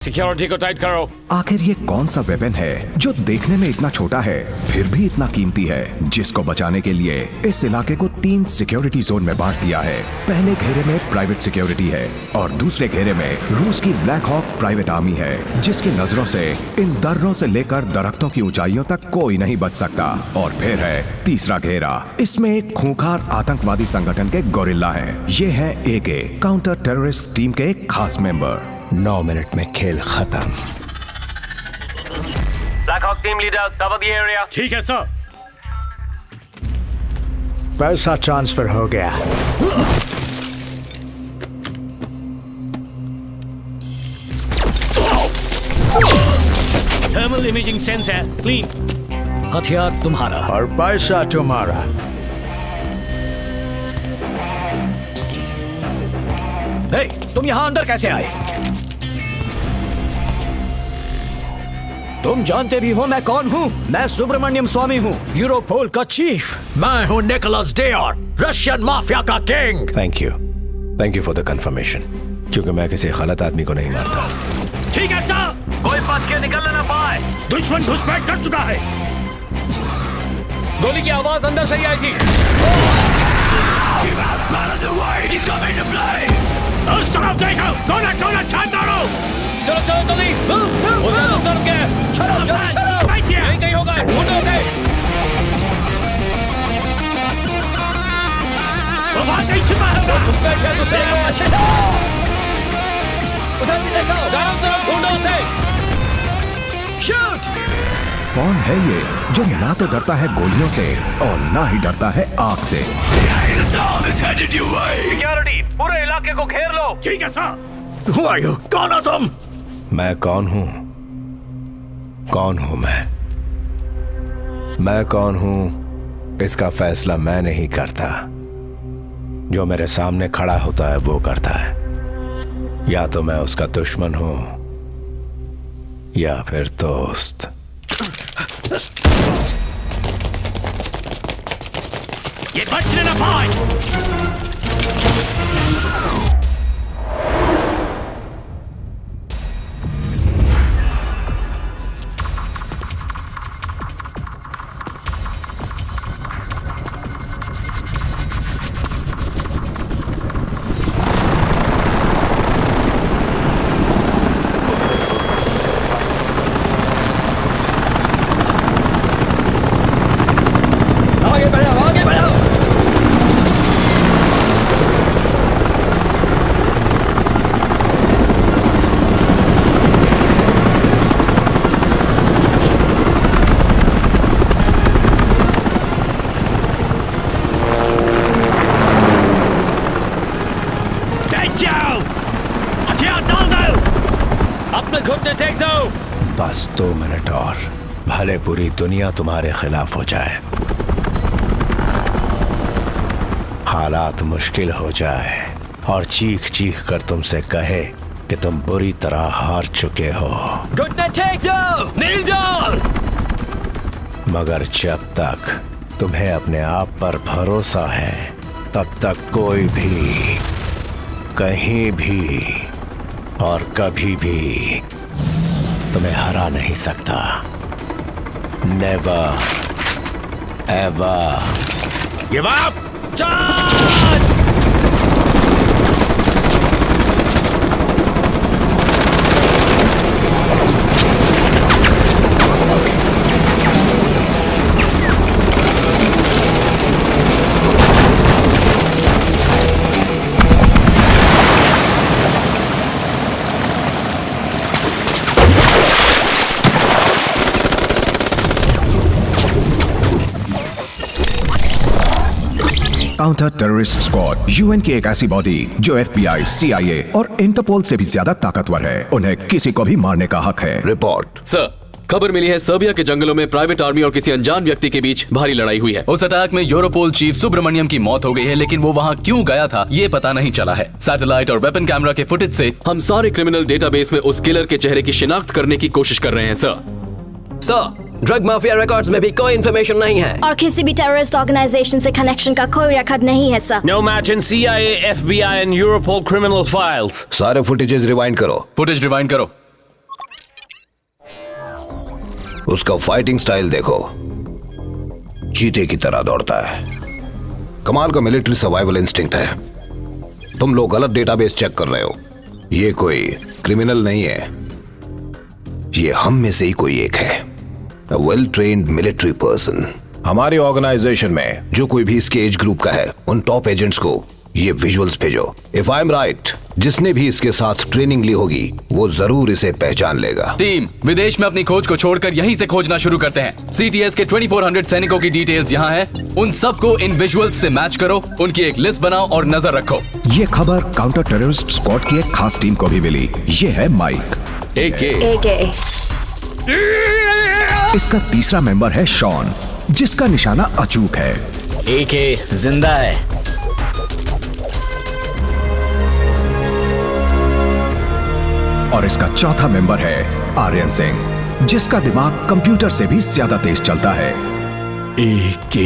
Security को tight करो। आखिर ये कौन सा वेपन है जो देखने में इतना छोटा है फिर भी इतना कीमती है, जिसको बचाने के लिए इस इलाके को 3 सिक्योरिटी जोन में बांट दिया है। पहले घेरे में प्राइवेट सिक्योरिटी है और दूसरे घेरे में रूस की ब्लैक हॉक प्राइवेट आर्मी है, जिसकी नजरों से इन दर्रों से लेकर दरख्तों की ऊंचाइयों तक कोई नहीं बच सकता। और फिर है तीसरा घेरा, इसमें एक खूंखार आतंकवादी संगठन के गोरिल्ला है। ये है AK काउंटर टेररिस्ट टीम के एक खास मेंबर। 9 मिनट में खेल खत्म। Black hawk team leader, cover the area. ठीक है सर। पैसा ट्रांसफर हो गया। थर्मल इमेजिंग सेंस है, क्लीन। हथियार तुम्हारा और पैसा तुम्हारा। हे, तुम यहाँ अंदर कैसे आए? तुम जानते भी हो मैं कौन हूँ? मैं सुब्रमण्यम स्वामी हूँ, यूरोपोल का चीफ। मैं हूँ निकोलस डेयर, रशियन माफिया का king. Thank you for the confirmation, क्योंकि मैं किसी गलत आदमी को नहीं मारता। ठीक है सर, कोई बच के निकल ना पाए। दुश्मन घुसपैठ कर चुका है। गोली की आवाज अंदर से ही आई थी। उस तरफ देखो, दोनों छान मारो। चलो चलो जल्दी। उस तरफ के चलो यही कहीं होगा। ढूंढो उसे। वो वहाँ कहीं छिपा होगा। घुसपैठ है तुझे। अच्छे से उधर भी देखो, चारों तरफ ढूंढो उसे। शूट। कौन है ये जो ना तो डरता है गोलियों से और ना ही डरता है आग से? सिक्योरिटी, पूरे इलाके को घेर लो। ठीक है सर। Who are you? कौन हो तुम? मैं कौन हूँ? कौन हूँ मैं कौन हूँ इसका फैसला मैं नहीं करता। जो मेरे सामने खड़ा होता है वो करता है। या तो मैं उसका दुश्मन हूँ या फिर दोस्त। ये बचने ना पाए। आगे बढ़ो। हथियार डाल दो। अपने घुटने टेक दो। बस 2 मिनट और, भले पूरी दुनिया तुम्हारे खिलाफ हो जाए, हालात मुश्किल हो जाए और चीख चीख कर तुमसे कहे कि तुम बुरी तरह हार चुके हो, घुटने टेक दो, नील डाउन। मगर जब तक तुम्हें अपने आप पर भरोसा है तब तक कोई भी कहीं भी और कभी भी तुम्हें हरा नहीं सकता। Never ever give up. Charge! Counter terrorist squad UN की एक ऐसी बॉडी जो FBI, CIA और इंटरपोल से भी ज्यादा ताकतवर है। उन्हें किसी को भी मारने का हक है। रिपोर्ट सर, खबर मिली है सर्बिया के जंगलों में प्राइवेट आर्मी और किसी अनजान व्यक्ति के बीच भारी लड़ाई हुई है। उस अटैक में यूरोपोल चीफ सुब्रमण्यम की मौत हो गई है, लेकिन वो वहाँ क्यों गया था ये पता नहीं चला है। सैटेलाइट और वेपन कैमरा के फुटेज से हम सारे क्रिमिनल डेटाबेस में उस किलर के चेहरे की शिनाख्त करने की कोशिश कर रहे हैं। सर, ड्रग माफिया रिकॉर्ड्स में भी कोई इंफॉर्मेशन नहीं है और किसी भी टेररिस्ट ऑर्गेनाइजेशन से कनेक्शन का कोई रिकॉर्ड नहीं है sir. No match in CIA, FBI and Europol criminal files. सारे फुटेजेस रिवाइंड करो। फुटेज रिवाइंड करो। उसका फाइटिंग स्टाइल देखो, चीते की तरह दौड़ता है। कमाल का मिलिट्री सर्वाइवल इंस्टिंक्ट है। तुम लोग गलत डेटाबेस चेक कर रहे हो। ये कोई क्रिमिनल नहीं है, ये हम में से ही कोई एक है, a well trained military person। हमारी ऑर्गेनाइजेशन में जो कोई भी इसके एज ग्रुप का है, उन टॉप एजेंट्स को ये विजुअल्स भेजो। इफ आई एम राइट, जिसने भी इसके साथ ट्रेनिंग ली होगी वो जरूर इसे पहचान लेगा। टीम, विदेश में अपनी खोज को छोड़कर यहीं से खोजना शुरू करते हैं। CTS के 2400 सैनिकों की डिटेल्स यहाँ हैं। उन सबको इन विजुअल्स से मैच करो, उनकी एक लिस्ट बनाओ और नजर रखो। ये खबर काउंटर टेररिस्ट स्क्वाड की एक खास टीम को भी मिली। ये है माइक। AK। इसका तीसरा मेंबर है शॉन, जिसका निशाना अचूक है। AK जिंदा है। और इसका चौथा मेंबर है आर्यन सिंह, जिसका दिमाग कंप्यूटर से भी ज्यादा तेज चलता है। AK।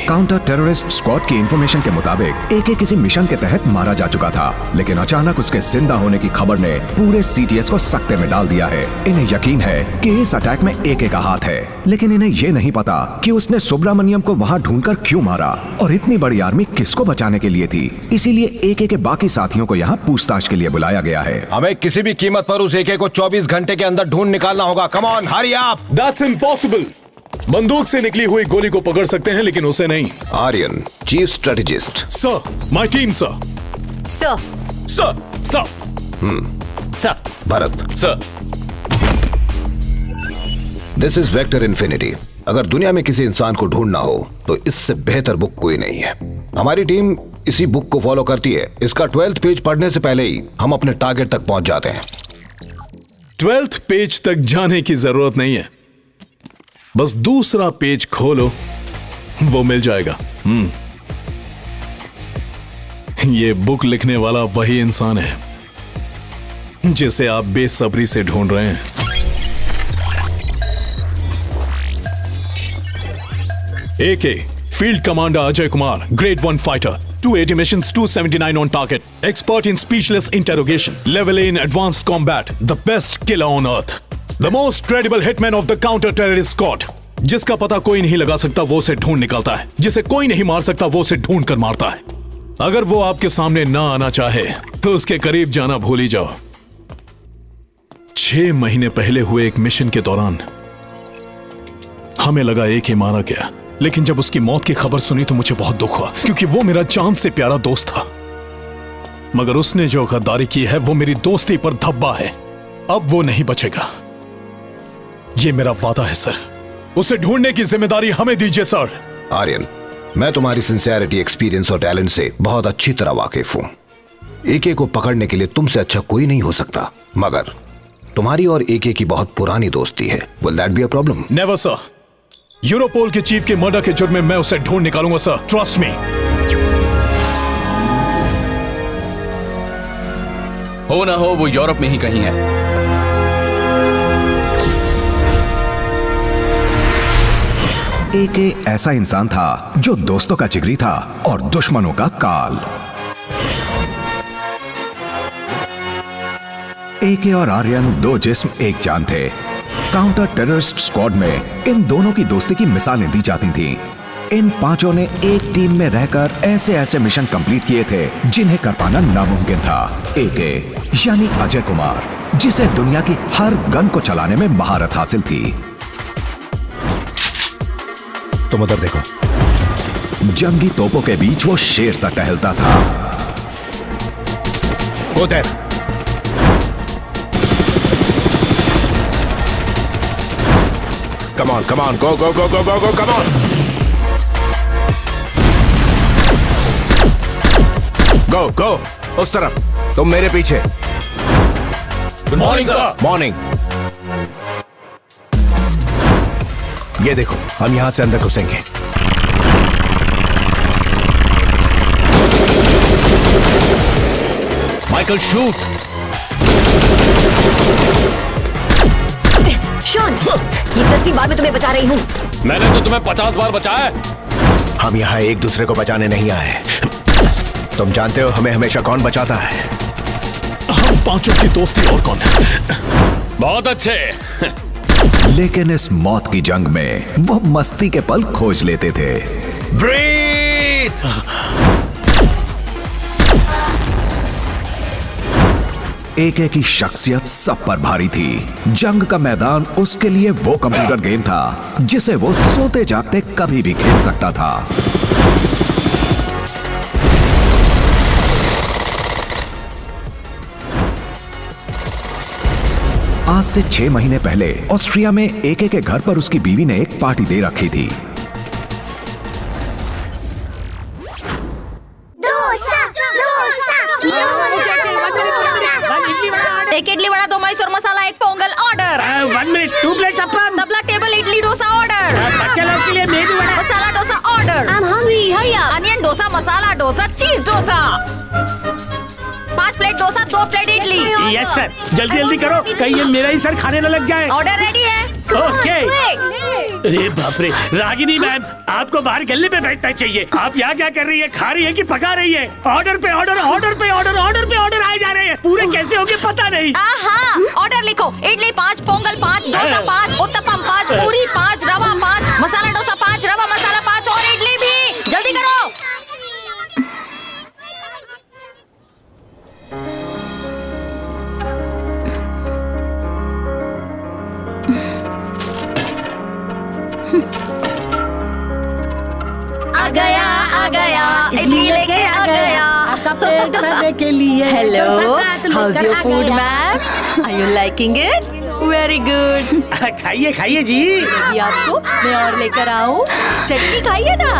काउंटर टेररिस्ट स्क्वाड की इंफॉर्मेशन के मुताबिक AK किसी मिशन के तहत मारा जा चुका था, लेकिन अचानक उसके जिंदा होने की खबर ने पूरे CTS को सकते में डाल दिया है। इन्हें यकीन है कि इस अटैक में AK का हाथ है, लेकिन इन्हें ये नहीं पता कि उसने सुब्रमण्यम को वहाँ ढूंढकर क्यों मारा और इतनी बड़ी आर्मी किसको बचाने के लिए थी। इसीलिए AK के बाकी साथियों को यहाँ पूछताछ के लिए बुलाया गया है। हमें किसी भी कीमत पर उस AK को 24 घंटे के अंदर ढूंढ निकालना होगा। Come on, hurry up. That's impossible. बंदूक से निकली हुई गोली को पकड़ सकते हैं, लेकिन उसे नहीं। Aryan, chief strategist. Sir, my team sir. Sir. Sir, sir. Sir, Bharat. Sir. This is vector infinity. अगर दुनिया में किसी इंसान को ढूंढना हो तो इससे बेहतर बुक कोई नहीं है। हमारी टीम इसी बुक को फॉलो करती है। इसका 12th पेज पढ़ने से पहले ही हम अपने टारगेट तक पहुंच जाते हैं। 12th पेज तक जाने की जरूरत नहीं है, बस दूसरा पेज खोलो, वो मिल जाएगा। ये बुक लिखने वाला वही इंसान है जिसे आप बेसब्री से ढूंढ रहे हैं। AK, Field Commander Ajay Kumar, Grade 1 Fighter, 280 missions, 279 on target, expert in speechless interrogation, level A in advanced combat, the best killer on earth, the most credible hitman of the counter-terrorist squad, जिसका पता कोई नहीं लगा सकता वो उसे ढूंढ निकालता है, जिसे कोई नहीं मार सकता वो उसे ढूंढ कर मारता है। अगर वो आपके सामने ना आना चाहे तो उसके करीब जाना भूल ही जाओ। 6 महीने पहले हुए एक मिशन के दौरान हमें लगा AK मारा गया, लेकिन जब उसकी मौत की खबर सुनी तो मुझे बहुत दुख हुआ, क्योंकि वो मेरा जान से प्यारा दोस्त था। मगर उसने जो गद्दारी की है वो मेरी दोस्ती पर धब्बा है। अब वो नहीं बचेगा, ये मेरा वादा है सर। उसे ढूंढने की जिम्मेदारी हमें दीजिए सर। आर्यन, मैं तुम्हारी सिंसियरिटी, एक्सपीरियंस और टैलेंट से बहुत अच्छी तरह वाकिफ हूं। AK को पकड़ने के लिए तुमसे अच्छा कोई नहीं हो सकता, मगर तुम्हारी और AK की बहुत पुरानी दोस्ती है। Will that be a problem? Never sir. Europol के चीफ के मर्डर के जुर्म में मैं उसे ढूंढ निकालूंगा सर, ट्रस्ट मी। हो ना हो वो यूरोप में ही कहीं है। AK ऐसा इंसान था जो दोस्तों का जिगरी था और दुश्मनों का काल। AK और आर्यन दो जिस्म एक जान थे। काउंटर टेररिस्ट स्क्वाड में इन दोनों की दोस्ती की मिसालें दी जाती थीं। इन पांचों ने एक टीम में रहकर ऐसे ऐसे मिशन कंप्लीट किए थे जिन्हें कर पाना नामुमकिन था। AK यानी अजय कुमार, जिसे दुनिया की हर गन को चलाने में महारत हासिल थी। तुम उधर देखो। जंगी तोपों के बीच वो शेर सा टहलता था। उधर come on, go, come on. Go, उस तरफ। तुम मेरे पीछे। Good morning sir. मॉर्निंग। ये देखो, हम यहां से अंदर घुसेंगे। Michael shoot. शॉन, ये 10वीं बार मैं तुम्हें बचा रही हूँ। मैंने तो तुम्हें 50 बार बचाया है। हम यहाँ एक दूसरे को बचाने नहीं आए। तुम जानते हो हमें हमेशा कौन बचाता है? हम पांचों की दोस्ती और कौन है? बहुत अच्छे। लेकिन इस मौत की जंग में वो मस्ती के पल खोज लेते थे। ब्रीथ। एके की शख्सियत सब पर भारी थी। जंग का मैदान उसके लिए वो कंप्यूटर गेम था जिसे वो सोते जागते कभी भी खेल सकता था। आज से 6 महीने पहले ऑस्ट्रिया में एके के घर पर उसकी बीवी ने एक पार्टी दे रखी थी। एक idli vada, 2 Mysore masala, 1 pongal order. 1 minute, 2 plates appam. तबला टेबल इडली डोसा ऑर्डर। बच्चे लोग के लिए medu vada. Masala dosa order. I'm hungry, hurry up. Onion dosa, masala dosa, cheese dosa. 5 plate dosa, 2 plate idli. Yes sir, जल्दी जल्दी करो, कहीं ये मेरा ही सर खाने न लग जाए। ऑर्डर रेडी है। ओके। अरे बाप रे, रागिनी मैम, आपको बाहर गले पे बैठना चाहिए। आप यहाँ क्या कर रही है? खा रही है कि पका रही है? ऑर्डर पे ऑर्डर, ऑर्डर पे ऑर्डर, ऑर्डर पे ऑर्डर आए जा रहे हैं। पूरे कैसे होंगे पता नहीं। ऑर्डर लिखो, इडली 5, पोंगल 5, डोसा 5, उत्तपम 5, पूरी 5, रवा 5, मसाला डोसा 5, रवा मसाला 5 और इडली भी। जल्दी करो। आ गया, इडली लेके आ गया। आपका पेट भरने के लिए। Hello, how's your food ma'am? Are you liking it? Very good. खाइए खाइए जी। ये आपको मैं और लेकर आऊं? चटनी खाइए ना।